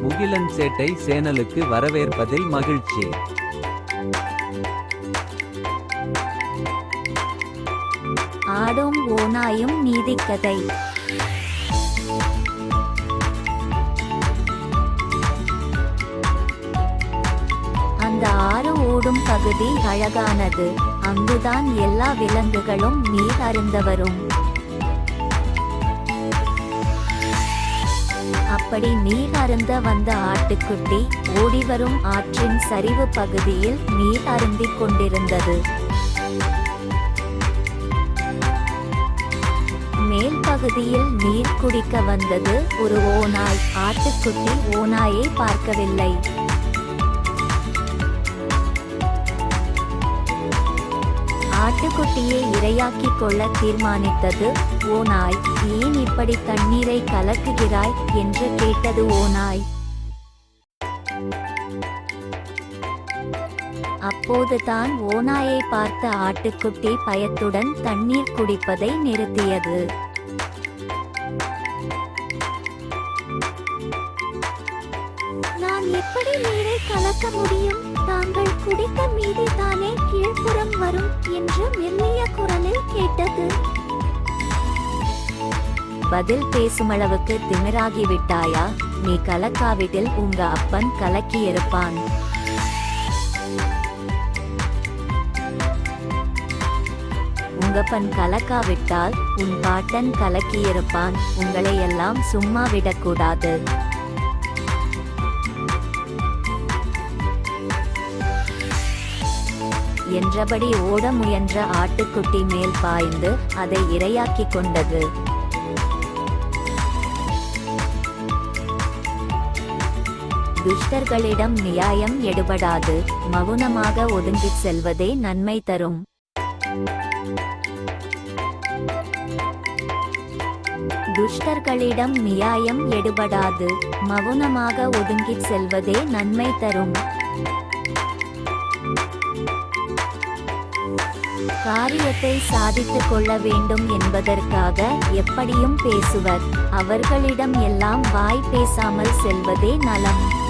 முகிலன் சேட்டை சேனலுக்கு வரவேற்பதில் மகிழ்ச்சி. ஆடும் ஓநாயும் நீதிக்கதை. அந்த ஆறு ஓடும் பகுதி அழகானது. அங்குதான் எல்லா விலங்குகளும் நீர் அருந்த வரும். அப்படி நீர் அருந்த வந்த ஆட்டுக்குட்டி ஓடிவரும் ஆற்றின் சரிவு பகுதியில் நீர் அருந்திக் கொண்டிருந்தது. மேல் பகுதியில் நீர் குடிக்க வந்தது ஒரு ஓநாய். ஆட்டுக்குட்டி ஓநாயை பார்க்கவில்லை. ஆட்டுக்குட்டியை இரையாக்கிக் கொள்ள தீர்மானித்தது ஓநாய். ஏன் இப்படி தண்ணீரை கலக்குகிறாய் என்று கேட்டது ஓநாய். அப்போதுதான் ஓநாயை பார்த்த ஆட்டுக்குட்டி பயத்துடன் தண்ணீர் குடிப்பதை நிறுத்தியது. நான் எப்படி நீரை கலக்க முடியும்? தாங்கள் குடித்த மீதி தானே கீழ்ப்புறம் வரும் என்று மெல்லிய குரலில் கேட்டது. பதில் பேசுமளவுக்கு திமிராகி விட்டாயா? நீ கலக்காவிடில் உங்க அப்பன் கலக்கியிருப்பான். உங்கப்பன் கலக்காவிட்டால் உன் பாட்டன் கலக்கியிருப்பான். உங்களை எல்லாம் சும்மா விடக்கூடாது. என்றபடி ஓட முயன்ற ஆட்டுக்குட்டி மேல் பாய்ந்து அதை இரையாக்கிக் கொண்டது. துஷ்டர்களிடம் நியாயம் எடுபடாது. மௌனமாக ஒதுங்கிச் செல்வதே நன்மை தரும். துஷ்டர்களிடம் நியாயம் எடுபடாது. மௌனமாக ஒதுங்கிச் செல்வதே நன்மை தரும். காரியத்தை சாதித்துக் கொள்ள வேண்டும் என்பதற்காக எப்படியும் பேசுவர். அவர்களிடம் எல்லாம் வாய் பேசாமல் செல்வதே நலம்.